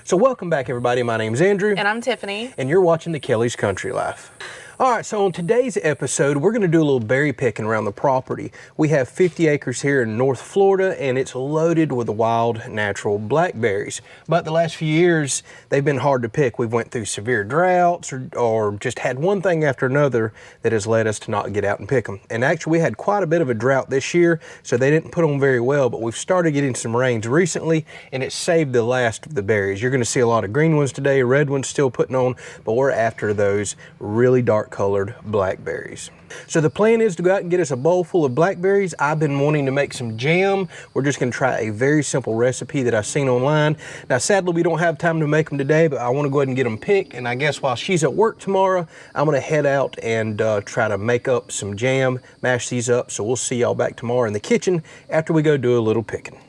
So welcome back, everybody. My name's Andrew. And I'm Tiffany. And you're watching the Kelley's Country Life. All right, so on today's episode, we're going to do a little berry picking around the property. We have 50 acres here in North Florida, and it's loaded with wild, natural blackberries. But the last few years, they've been hard to pick. We've went through severe droughts or just had one thing after another that has led us to not get out and pick them. And actually, we had quite a bit of a drought this year, so they didn't put on very well, but we've started getting some rains recently, and it saved the last of the berries. You're going to see a lot of green ones today, red ones still putting on, but we're after those really dark colored blackberries. So the plan is to go out and get us a bowl full of blackberries. I've been wanting to make some jam. We're just going to try a very simple recipe that I've seen online. Now sadly we don't have time to make them today, but I want to go ahead and get them picked, and I guess while she's at work tomorrow, I'm going to head out and try to make up some jam, mash these up. So we'll see y'all back tomorrow in the kitchen after we go do a little picking.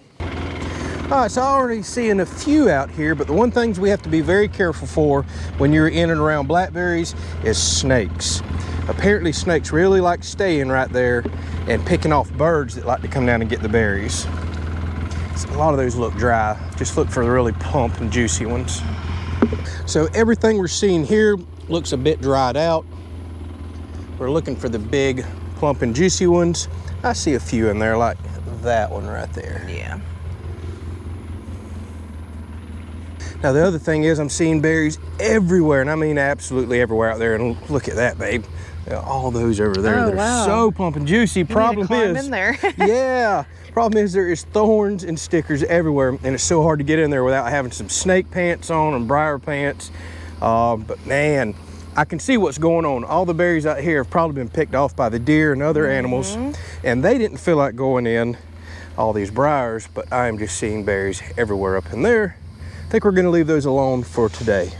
All right, so I'm already seeing a few out here, but the one things we have to be very careful for when you're in and around blackberries is snakes. Apparently snakes really like staying right there and picking off birds that like to come down and get the berries. So a lot of those look dry. Just look for the really plump and juicy ones. So everything we're seeing here looks a bit dried out. We're looking for the big, plump and juicy ones. I see a few in there like that one right there. Yeah. Now the other thing is I'm seeing berries everywhere, and I mean absolutely everywhere out there. And look at that, babe. All those over there. Oh, They're wow. so plump and juicy. Problem is, in there. yeah. Problem is there is thorns and stickers everywhere, and it's so hard to get in there without having some snake pants on and briar pants. But man, I can see what's going on. All the berries out here have probably been picked off by the deer and other animals, and they didn't feel like going in all these briars, but I am just seeing berries everywhere up in there. I think we're going to leave those alone for today.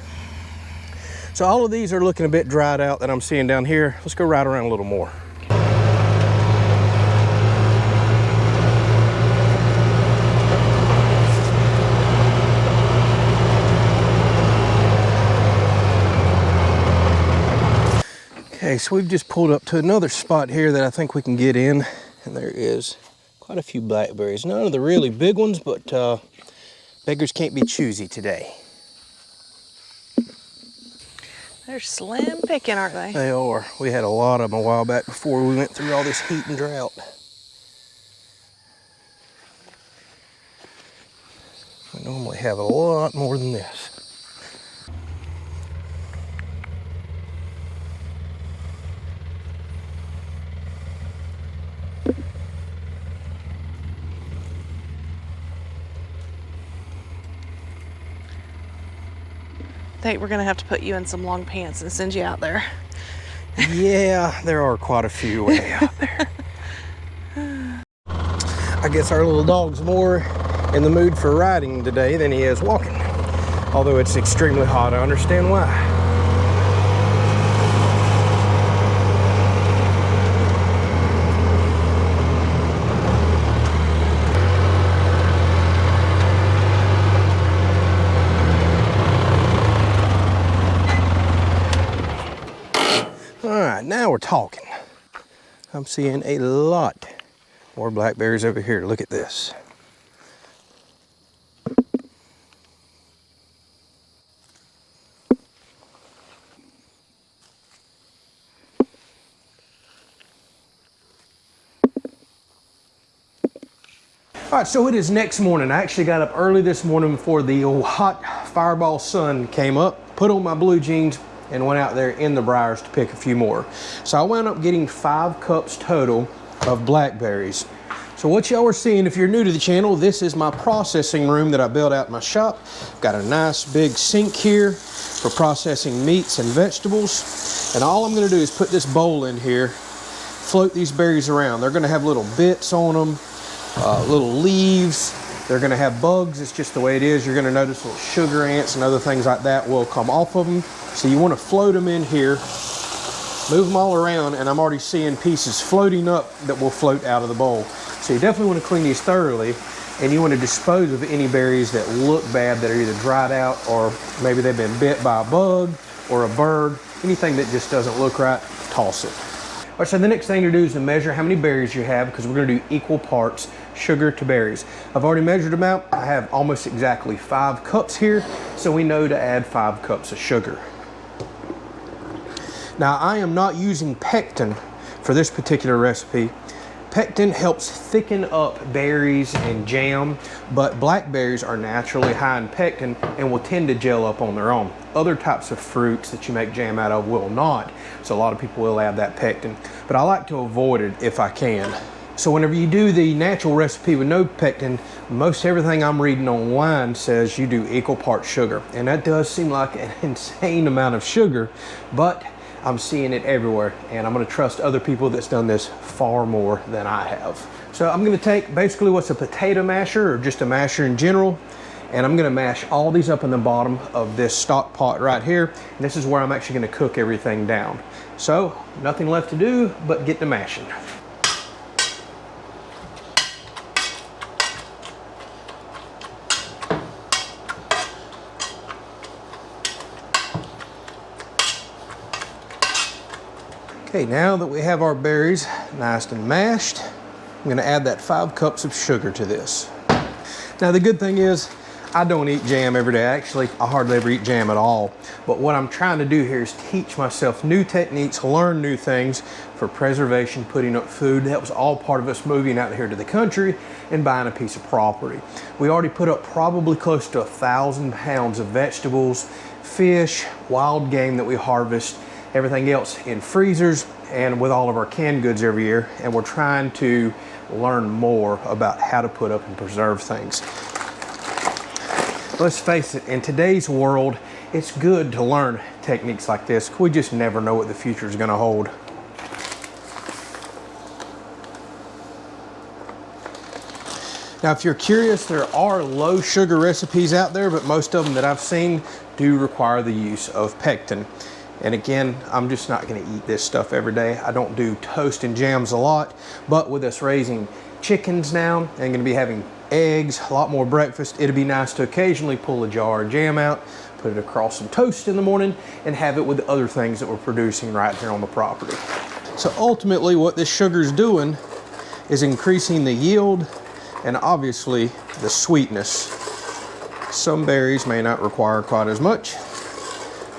So all of these are looking a bit dried out that I'm seeing down here. Let's go right around a little more. Okay, so we've just pulled up to another spot here that I think we can get in, and there is quite a few blackberries. None of the really big ones, but beggars can't be choosy today. They're slim picking, aren't they? They are. We had a lot of them a while back before we went through all this heat and drought. We normally have a lot more than this. I think we're gonna have to put you in some long pants and send you out there. Yeah, there are quite a few way out there. I guess our little dog's more in the mood for riding today than he is walking. Although it's extremely hot, I understand why. Now we're talking. I'm seeing a lot more blackberries over here. Look at this. All right, so it is next morning. I actually got up early this morning before the hot fireball sun came up, put on my blue jeans, and went out there in the briars to pick a few more. So I wound up getting 5 cups total of blackberries. So what y'all are seeing, if you're new to the channel, this is my processing room that I built out in my shop. Got a nice big sink here for processing meats and vegetables. And all I'm gonna do is put this bowl in here, float these berries around. They're gonna have little bits on them, little leaves. They're gonna have bugs, it's just the way it is. You're gonna notice little sugar ants and other things like that will come off of them. So you wanna float them in here, move them all around, and I'm already seeing pieces floating up that will float out of the bowl. So you definitely wanna clean these thoroughly, and you wanna dispose of any berries that look bad, that are either dried out or maybe they've been bit by a bug or a bird. Anything that just doesn't look right, toss it. All right, so the next thing to do is to measure how many berries you have, because we're gonna do equal parts sugar to berries. I've already measured them out. I have almost exactly 5 cups here, so we know to add 5 cups of sugar. Now, I am not using pectin for this particular recipe. Pectin helps thicken up berries and jam, but blackberries are naturally high in pectin and will tend to gel up on their own. Other types of fruits that you make jam out of will not, so a lot of people will add that pectin, but I like to avoid it if I can. So whenever you do the natural recipe with no pectin, most everything I'm reading online says you do equal parts sugar, and that does seem like an insane amount of sugar, but I'm seeing it everywhere, and I'm gonna trust other people that's done this far more than I have. So I'm gonna take basically what's a potato masher, or just a masher in general, and I'm gonna mash all these up in the bottom of this stock pot right here, and this is where I'm actually gonna cook everything down. So, nothing left to do but get to mashing. Okay, now that we have our berries nice and mashed, I'm gonna add that 5 cups of sugar to this. Now the good thing is, I don't eat jam every day. Actually, I hardly ever eat jam at all. But what I'm trying to do here is teach myself new techniques, learn new things for preservation, putting up food. That was all part of us moving out here to the country and buying a piece of property. We already put up probably close to 1,000 pounds of vegetables, fish, wild game that we harvest, everything else in freezers, and with all of our canned goods every year, and we're trying to learn more about how to put up and preserve things. Let's face it, in today's world, it's good to learn techniques like this. We just never know what the future is going to hold. Now, if you're curious, there are low sugar recipes out there, but most of them that I've seen do require the use of pectin. And again, I'm just not gonna eat this stuff every day. I don't do toast and jams a lot, but with us raising chickens now and gonna be having eggs, a lot more breakfast, it'd be nice to occasionally pull a jar of jam out, put it across some toast in the morning, and have it with the other things that we're producing right here on the property. So ultimately what this sugar's doing is increasing the yield and obviously the sweetness. Some berries may not require quite as much,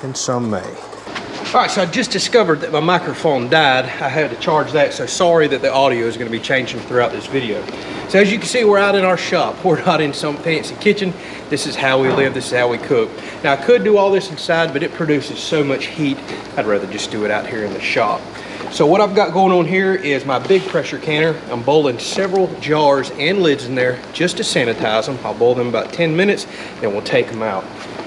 and some may. All right, so I just discovered that my microphone died. I had to charge that, so sorry that the audio is going to be changing throughout this video. So as you can see, we're out in our shop. We're not in some fancy kitchen. This is how we live, this is how we cook. Now, I could do all this inside, but it produces so much heat, I'd rather just do it out here in the shop. So what I've got going on here is my big pressure canner. I'm boiling several jars and lids in there just to sanitize them. I'll boil them about 10 minutes, then we'll take them out.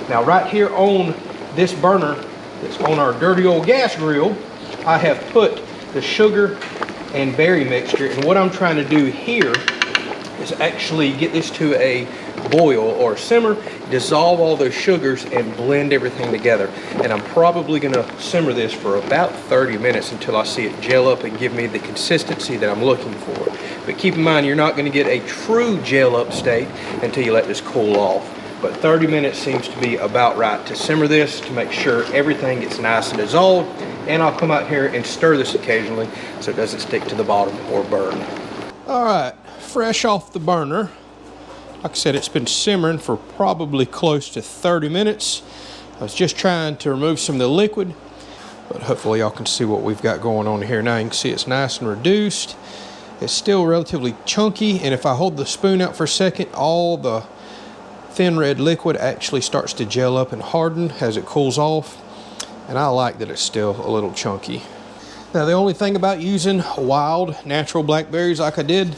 Now, right here on this burner, that's on our dirty old gas grill, I have put the sugar and berry mixture, and what I'm trying to do here is actually get this to a boil or simmer, dissolve all those sugars and blend everything together. And I'm probably gonna simmer this for about 30 minutes until I see it gel up and give me the consistency that I'm looking for. But keep in mind, you're not gonna get a true gel up state until you let this cool off. But 30 minutes seems to be about right to simmer this to make sure everything gets nice and dissolved. And I'll come out here and stir this occasionally so it doesn't stick to the bottom or burn. All right, fresh off the burner. Like I said, it's been simmering for probably close to 30 minutes. I was just trying to remove some of the liquid, but hopefully y'all can see what we've got going on here. Now you can see it's nice and reduced. It's still relatively chunky, and if I hold the spoon out for a second, all the thin red liquid actually starts to gel up and harden as it cools off, and I like that it's still a little chunky. Now the only thing about using wild natural blackberries like I did,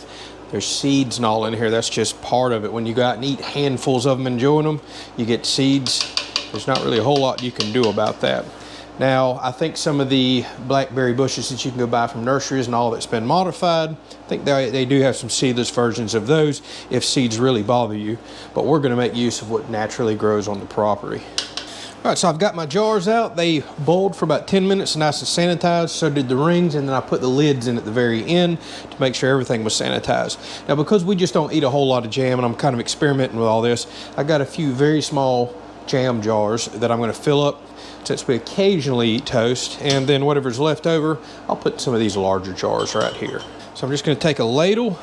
there's seeds and all in here. That's just part of it. When you go out and eat handfuls of them enjoying them, you get seeds. There's not really a whole lot you can do about that. Now, I think some of the blackberry bushes that you can go buy from nurseries and all that's been modified, I think they do have some seedless versions of those if seeds really bother you, but we're gonna make use of what naturally grows on the property. All right, so I've got my jars out. They boiled for about 10 minutes, nice and sanitized. So did the rings, and then I put the lids in at the very end to make sure everything was sanitized. Now, because we just don't eat a whole lot of jam, and I'm kind of experimenting with all this, I got a few very small jam jars that I'm gonna fill up since we occasionally eat toast, and then whatever's left over, I'll put some of these larger jars right here. So I'm just gonna take a ladle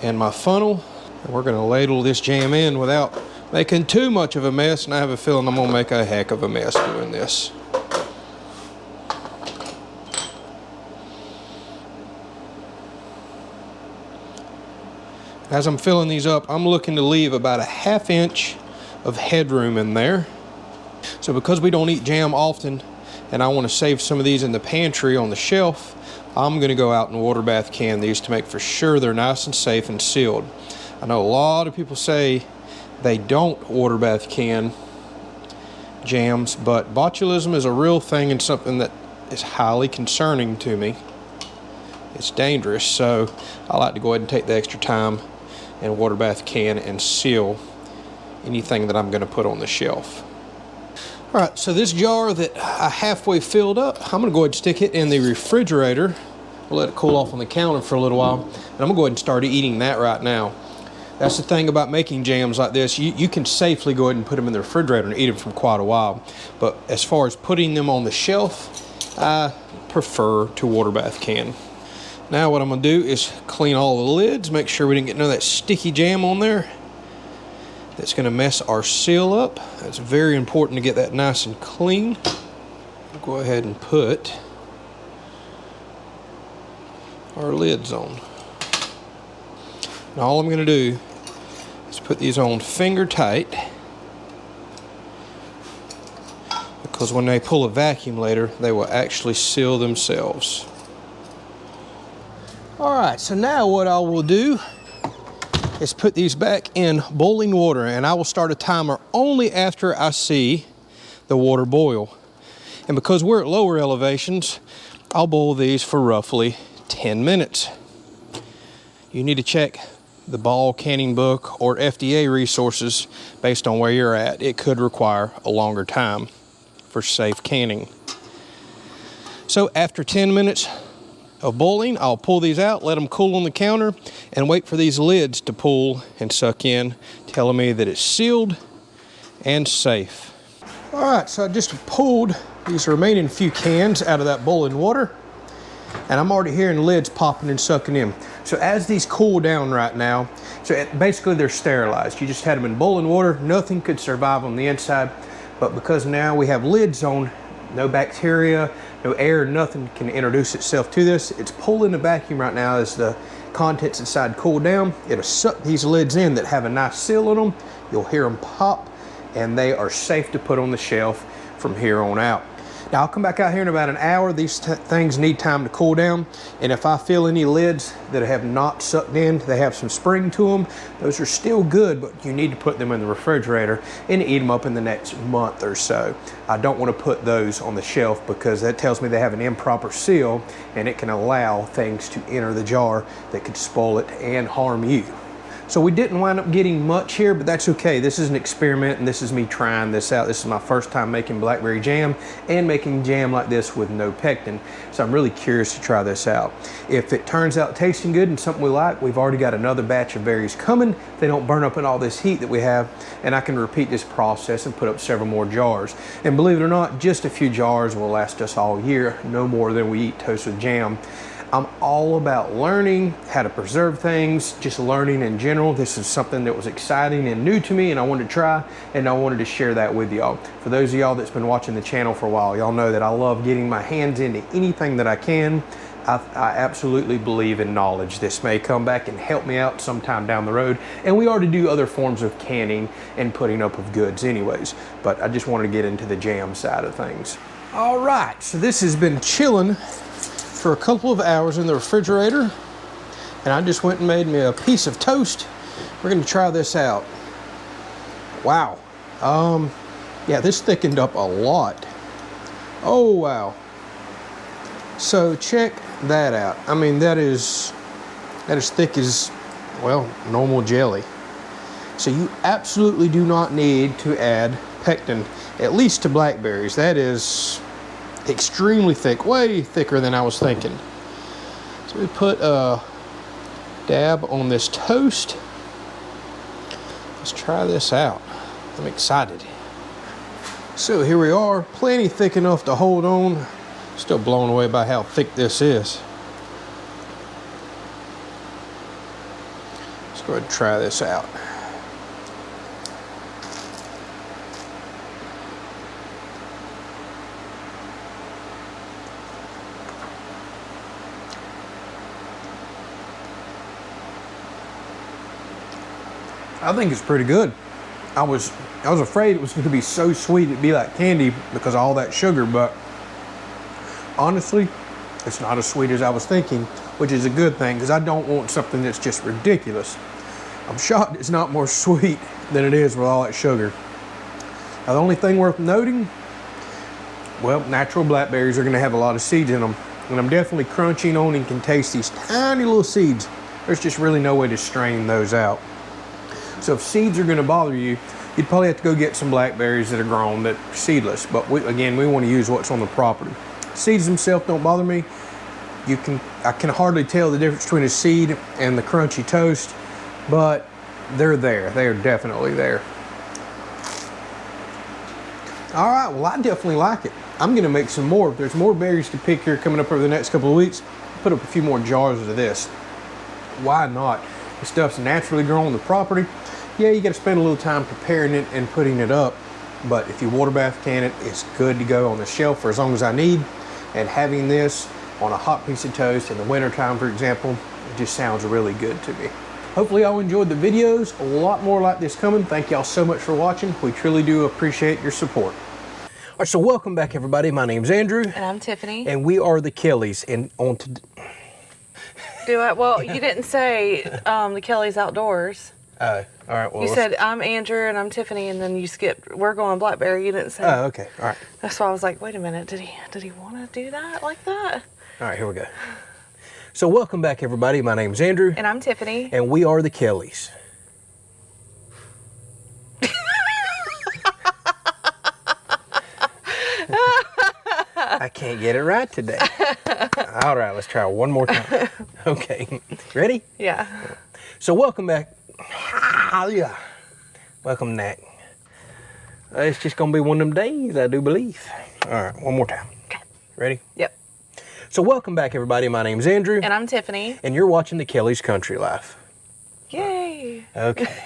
and my funnel. And we're gonna ladle this jam in without making too much of a mess, and I have a feeling I'm gonna make a heck of a mess doing this. As I'm filling these up, I'm looking to leave about a 1/2 inch of headroom in there. So because we don't eat jam often, and I want to save some of these in the pantry on the shelf, I'm going to go out and water bath can these to make for sure they're nice and safe and sealed. I know a lot of people say they don't water bath can jams, but botulism is a real thing and something that is highly concerning to me. It's dangerous, so I like to go ahead and take the extra time and water bath can and seal anything that I'm going to put on the shelf. All right, so this jar that I halfway filled up, I'm going to go ahead and stick it in the refrigerator. We'll let it cool off on the counter for a little while, and I'm going to go ahead and start eating that right now. That's the thing about making jams like this. You can safely go ahead and put them in the refrigerator and eat them for quite a while. But as far as putting them on the shelf, I prefer to water bath can. Now what I'm going to do is clean all the lids, make sure we didn't get none of that sticky jam on there. That's going to mess our seal up. It's very important to get that nice and clean. I'll go ahead and put our lids on. Now all I'm going to do is put these on finger tight, because when they pull a vacuum later, they will actually seal themselves. Alright, so now what I will do is put these back in boiling water, and I will start a timer only after I see the water boil. And because we're at lower elevations, I'll boil these for roughly 10 minutes. You need to check the ball canning book or FDA resources based on where you're at. It could require a longer time for safe canning. So after 10 minutes of boiling, I'll pull these out, let them cool on the counter, and wait for these lids to pull and suck in, telling me that it's sealed and safe. All right, so I just pulled these remaining few cans out of that boiling water, and I'm already hearing lids popping and sucking in. So as these cool down right now, basically they're sterilized. You just had them in boiling water, nothing could survive on the inside, but because now we have lids on, no bacteria, no air, nothing can introduce itself to this. It's pulling the vacuum right now as the contents inside cool down. It'll suck these lids in that have a nice seal on them. You'll hear them pop, and they are safe to put on the shelf from here on out. Now I'll come back out here in about an hour. These things need time to cool down, and if I feel any lids that have not sucked in, they have some spring to them, those are still good, but you need to put them in the refrigerator and eat them up in the next month or so. I don't want to put those on the shelf because that tells me they have an improper seal, and it can allow things to enter the jar that could spoil it and harm you. So we didn't wind up getting much here, but that's okay. This is an experiment, and this is me trying this out. This is my first time making blackberry jam and making jam like this with no pectin. So I'm really curious to try this out. If it turns out tasting good and something we like, we've already got another batch of berries coming. They don't burn up in all this heat that we have, and I can repeat this process and put up several more jars. And believe it or not, just a few jars will last us all year, no more than we eat toast with jam. I'm all about learning how to preserve things, just learning in general. This is something that was exciting and new to me, and I wanted to try, and I wanted to share that with y'all. For those of y'all that's been watching the channel for a while, y'all know that I love getting my hands into anything that I can. I absolutely believe in knowledge. This may come back and help me out sometime down the road, and we already do other forms of canning and putting up of goods anyways, but I just wanted to get into the jam side of things. All right, so this has been chilling for a couple of hours in the refrigerator, and I just went and made me a piece of toast. We're going to try this out. Wow. Yeah, this thickened up a lot. Oh wow. So check that out. I mean, that is thick as, well, normal jelly. So you absolutely do not need to add pectin, at least to blackberries. That is extremely thick, way thicker than I was thinking. So we put a dab on this toast. Let's try this out. I'm excited. So here we are, plenty thick enough to hold on. Still blown away by how thick this is. go ahead and try this out. I think it's pretty good. I was afraid it was going to be so sweet it'd be like candy because of all that sugar, but honestly, it's not as sweet as I was thinking, which is a good thing because I don't want something that's just ridiculous. I'm shocked it's not more sweet than it is with all that sugar. Now, the only thing worth noting, well, natural blackberries are going to have a lot of seeds in them, and I'm definitely crunching on and can taste these tiny little seeds. There's just really no way to strain those out. So if seeds are going to bother you, you'd probably have to go get some blackberries that are grown that are seedless. But again, we want to use what's on the property. Seeds themselves don't bother me. I can hardly tell the difference between a seed and the crunchy toast, but they're there. They are definitely there. All right, well, I definitely like it. I'm going to make some more. If there's more berries to pick here coming up over the next couple of weeks, I'll put up a few more jars of this. Why not? The stuff's naturally grown on the property. Yeah, you got to spend a little time preparing it and putting it up, but if you water bath can it, it's good to go on the shelf for as long as I need. And having this on a hot piece of toast in the wintertime, for example, it just sounds really good to me. Hopefully y'all enjoyed the videos. A lot more like this coming. Thank y'all so much for watching. We truly do appreciate your support. All right, so welcome back, everybody. My name's Andrew. And I'm Tiffany. And we are the Kelleys. And on to... Do I? Well, you didn't say the Kelley's Outdoors. All right. Well, you said I'm Andrew and I'm Tiffany, and then you skipped. We're going blackberry. You didn't say. Oh, okay. All right. That's why I was like, wait a minute. Did he want to do that like that? All right. Here we go. So welcome back, everybody. My name's Andrew. And I'm Tiffany. And we are the Kelleys. I can't get it right today. All right, let's try one more time. Okay, ready? Yeah. So welcome back. Yeah. Welcome back. It's just gonna be one of them days, I do believe. All right, one more time. Okay. Ready? Yep. So welcome back, everybody. My name's Andrew. And I'm Tiffany. And you're watching the Kelly's Country Life. Yay. Okay.